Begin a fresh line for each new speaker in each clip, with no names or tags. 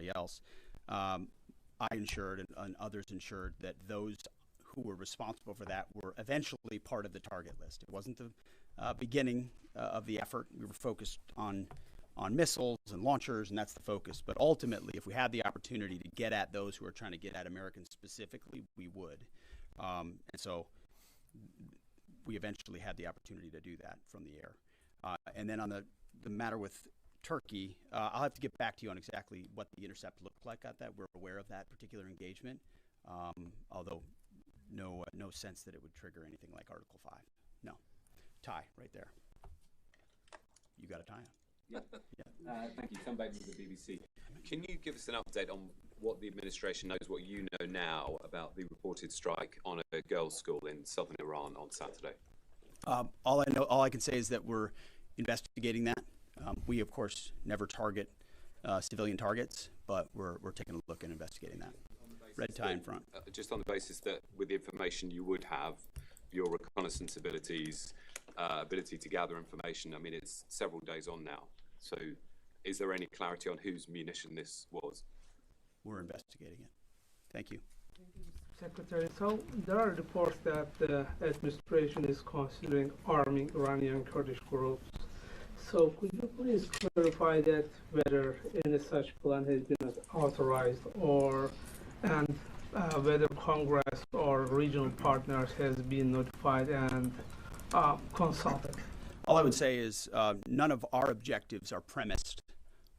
everybody else. I ensured and others ensured that those who were responsible for that were eventually part of the target list. It wasn't the beginning of the effort. We were focused on missiles and launchers, and that's the focus. But ultimately, if we had the opportunity to get at those who are trying to get at Americans specifically, we would. And so we eventually had the opportunity to do that from the air. And then on the matter with Turkey, I'll have to get back to you on exactly what the intercept looked like at that. We're aware of that particular engagement, although no sense that it would trigger anything like Article 5. No. Tie right there. You got a tie on.
Yeah. Thank you. Tom Bateman with the BBC. Can you give us an update on what the administration knows, what you know now about the reported strike on a girls' school in southern Iran on Saturday?
All I can say is that we're investigating that. We, of course, never target civilian targets, but we're taking a look and investigating that. Red tie in front.
Just on the basis that with the information you would have, your reconnaissance abilities, ability to gather information, I mean, it's several days on now. So is there any clarity on whose munition this was?
We're investigating it. Thank you.
Secretary, so there are reports that the administration is considering arming Iranian Kurdish groups. So could you please clarify that whether any such plan has been authorized and whether Congress or regional partners has been notified and consulted?
All I would say is none of our objectives are premised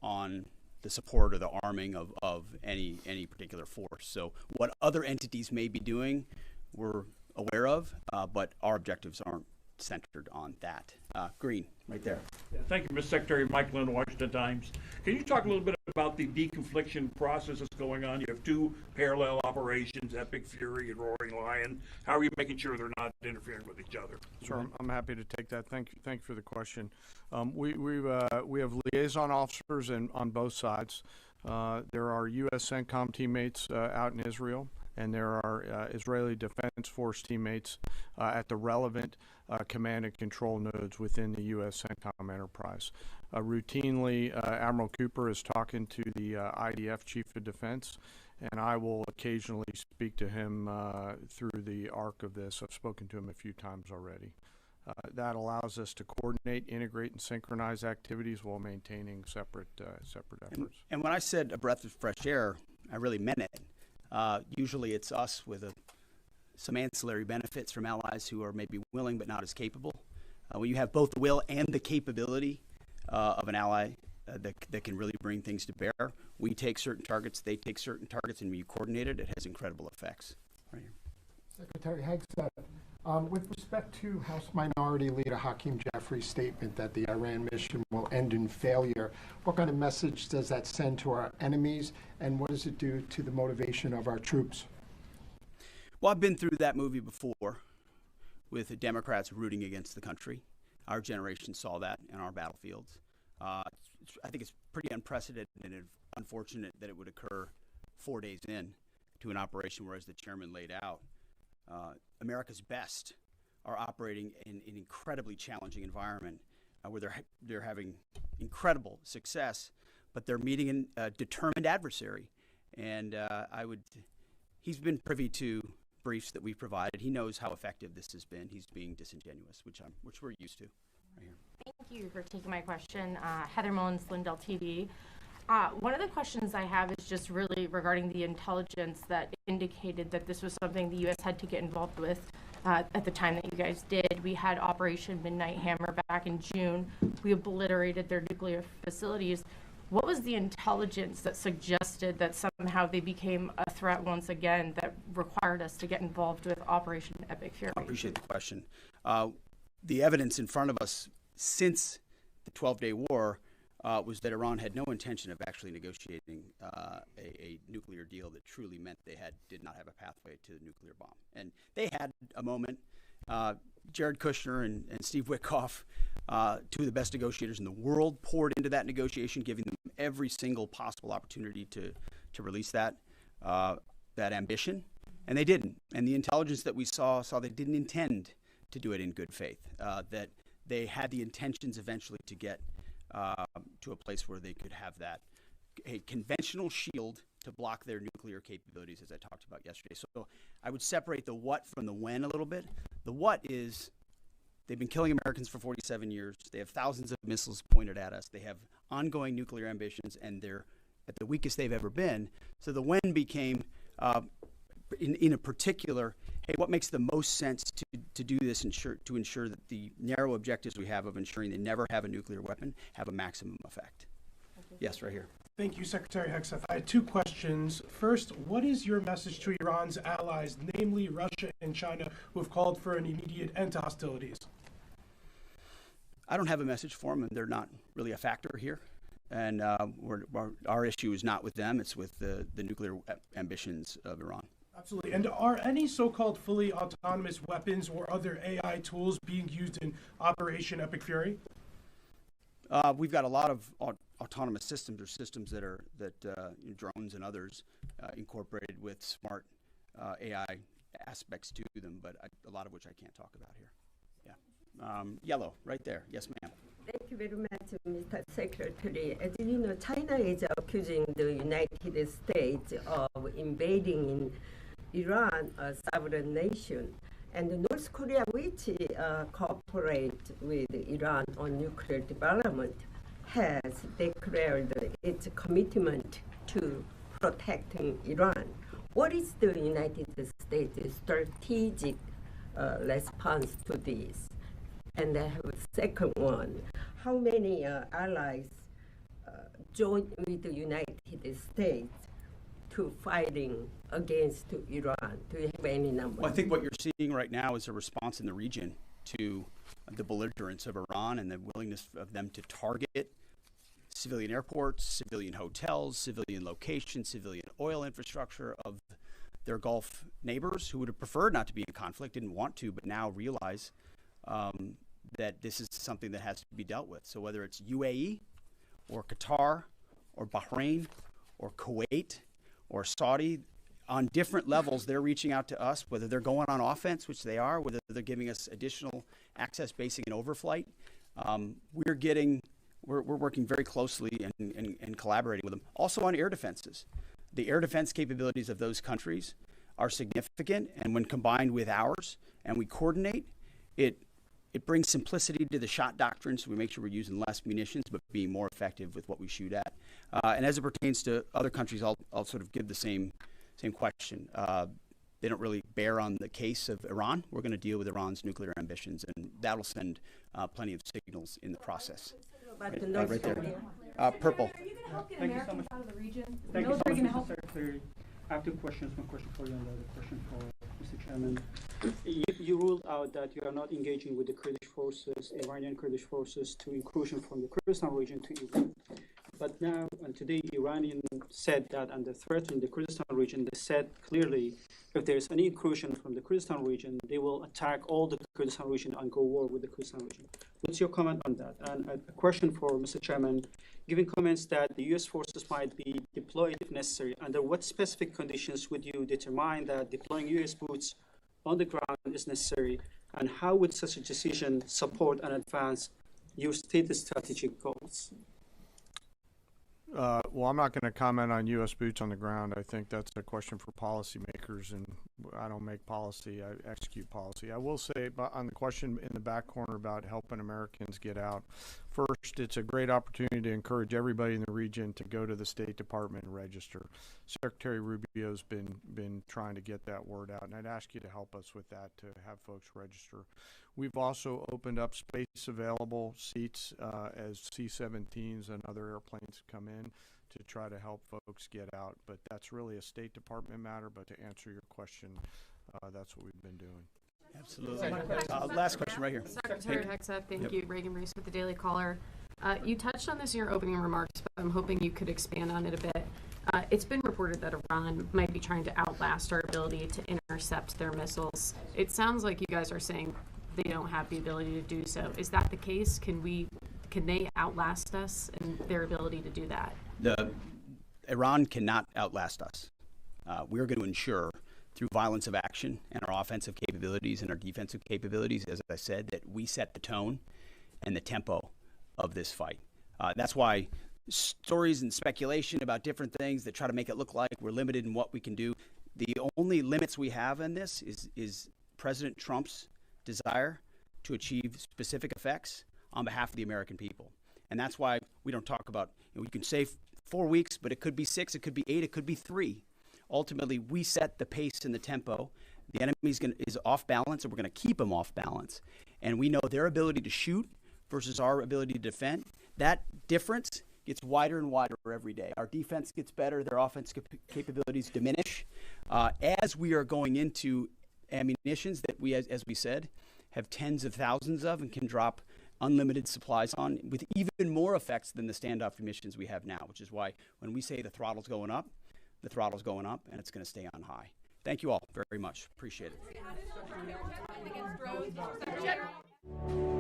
on the support or the arming of any particular force. So what other entities may be doing, we're aware of, but our objectives aren't centered on that. Green, right there.
Yeah, thank you, Mr. Secretary. Mike Lynn, Washington Times. Can you talk a little bit about the deconfliction process that's going on? You have two parallel operations, Epic Fury and Roaring Lion. How are you making sure they're not interfering with each other?
Sure, I'm happy to take that. Thank you for the question. We have liaison officers on both sides. There are U.S. CENTCOM teammates out in Israel, and there are Israeli Defense Force teammates at the relevant command and control nodes within the U.S. CENTCOM enterprise. Routinely, Admiral Cooper is talking to the IDF Chief of Defense, and I will occasionally speak to him through the arc of this. I've spoken to him a few times already. That allows us to coordinate, integrate, and synchronize activities while maintaining separate efforts.
And when I said a breath of fresh air, I really meant it. Usually it's us with some ancillary benefits from allies who are maybe willing but not as capable. When you have both the will and the capability of an ally that can really bring things to bear, we take certain targets, they take certain targets, and when you coordinate it, it has incredible effects. Right here.
Secretary Hegsteth, with respect to House Minority Leader Hakeem Jeffrey's statement that the Iran mission will end in failure, what kind of message does that send to our enemies, and what does it do to the motivation of our troops?
Well, I've been through that movie before with the Democrats rooting against the country. Our generation saw that in our battlefields. I think it's pretty unprecedented and unfortunate that it would occur 4 days in to an operation where, as the chairman laid out, America's best are operating in an incredibly challenging environment where they're having incredible success, but they're meeting a determined adversary. And he's been privy to briefs that we've provided. He knows how effective this has been. He's being disingenuous, which we're used to. Right here.
Thank you for taking my question. Heather Mullins, Lindell TV. One of the questions I have is just really regarding the intelligence that indicated that this was something the U.S. had to get involved with at the time that you guys did. We had Operation Midnight Hammer back in June. We obliterated their nuclear facilities. What was the intelligence that suggested that somehow they became a threat once again that required us to get involved with Operation Epic Fury?
I appreciate the question. The evidence in front of us since the 12-day war was that Iran had no intention of actually negotiating a nuclear deal that truly meant they did not have a pathway to the nuclear bomb. And they had a moment. Jared Kushner and Steve Witkoff, two of the best negotiators in the world, poured into that negotiation, giving them every single possible opportunity to release that ambition, and they didn't. And the intelligence that we saw they didn't intend to do it in good faith, that they had the intentions eventually to get to a place where they could have that a conventional shield to block their nuclear capabilities, as I talked about yesterday. So I would separate the what from the when a little bit. The what is they've been killing Americans for 47 years. They have thousands of missiles pointed at us. They have ongoing nuclear ambitions, and they're at the weakest they've ever been. So the when became, in a particular, hey, what makes the most sense to do this to ensure that the narrow objectives we have of ensuring they never have a nuclear weapon have a maximum effect? Yes, right here.
Thank you, Secretary Hegsteth. I had two questions. First, what is your message to Iran's allies, namely Russia and China, who have called for an immediate end to hostilities?
I don't have a message for them, and they're not really a factor here. And our issue is not with them, it's with the nuclear ambitions of Iran.
Absolutely. And are any so-called fully autonomous weapons or other AI tools being used in Operation Epic Fury?
We've got a lot of autonomous systems, or systems that drones and others incorporated with smart AI aspects to them, but a lot of which I can't talk about here. Yeah. Yellow, right there. Yes, ma'am.
Thank you very much, Mr. Secretary. As you know, China is accusing the United States of invading in Iran, a sovereign nation, and North Korea, which cooperate with Iran on nuclear development, has declared its commitment to protecting Iran. What is the United States' strategic response to this? And I have a second one. How many allies joined with the United States to fighting against Iran? Do you have any number?
Well, I think what you're seeing right now is a response in the region to the belligerence of Iran and the willingness of them to target civilian airports, civilian hotels, civilian locations, civilian oil infrastructure of their Gulf neighbors who would have preferred not to be in conflict, didn't want to, but now realize that this is something that has to be dealt with. So whether it's UAE or Qatar or Bahrain or Kuwait or Saudi, on different levels, they're reaching out to us, whether they're going on offense, which they are, whether they're giving us additional access, basing, and overflight. We're working very closely and collaborating with them. Also on air defenses. The air defense capabilities of those countries are significant, and when combined with ours and we coordinate, it brings simplicity to the shot doctrine, so we make sure we're using less munitions but being more effective with what we shoot at. And as it pertains to other countries, I'll sort of give the same question. They don't really bear on the case of Iran. We're going to deal with Iran's nuclear ambitions, and that'll send plenty of signals in the process. Right there. Purple.
Are you going to help get
Thank
Americans
you so
out of the region? Is the
Thank you so
military
much,
going to
Mr.
help?
Secretary. I have two questions. One question for you and the other question for Mr. Chairman. You ruled out that you are not engaging with the Kurdish forces, Iranian Kurdish forces, to incursion from the Kurdistan region to Iran. But now, and today, Iranian said that under threat in the Kurdistan region, they said clearly, if there is any incursion from the Kurdistan region, they will attack all the Kurdistan region and go war with the Kurdistan region. What's your comment on that? And a question for Mr. Chairman, given comments that the U.S. forces might be deployed if necessary, under what specific conditions would you determine that deploying U.S. boots on the ground is necessary, and how would such a decision support and advance your stated strategic goals?
Well, I'm not going to comment on U.S. boots on the ground. I think that's a question for policymakers, and I don't make policy, I execute policy. I will say on the question in the back corner about helping Americans get out, first, it's a great opportunity to encourage everybody in the region to go to the State Department and register. Secretary Rubio's been trying to get that word out, and I'd ask you to help us with that, to have folks register. We've also opened up space available seats as C-17s and other airplanes come in to try to help folks get out. But that's really a State Department matter. But to answer your question, that's what we've been doing.
Absolutely. Last question right here.
Secretary Hegsteth, thank you. Reagan Reese with the Daily Caller. You touched on this in your opening remarks, but I'm hoping you could expand on it a bit. It's been reported that Iran might be trying to outlast our ability to intercept their missiles. It sounds like you guys are saying they don't have the ability to do so. Is that the case? Can they outlast us in their ability to do that?
Iran cannot outlast us. We're going to ensure through violence of action and our offensive capabilities and our defensive capabilities, as I said, that we set the tone and the tempo of this fight. That's why stories and speculation about different things that try to make it look like we're limited in what we can do. The only limits we have in this is President Trump's desire to achieve specific effects on behalf of the American people. And that's why we don't talk about, you can say 4 weeks, but it could be 6, it could be 8, it could be 3. Ultimately, we set the pace and the tempo. The enemy is off balance, and we're going to keep them off balance. And we know their ability to shoot versus our ability to defend. That difference gets wider and wider every day. Our defense gets better, their offense capabilities diminish. As we are going into ammunitions that we, as we said, have tens of thousands of and can drop unlimited supplies on with even more effects than the standoff munitions we have now, which is why when we say the throttle's going up, the throttle's going up, and it's going to stay on high. Thank you all very much. Appreciate it.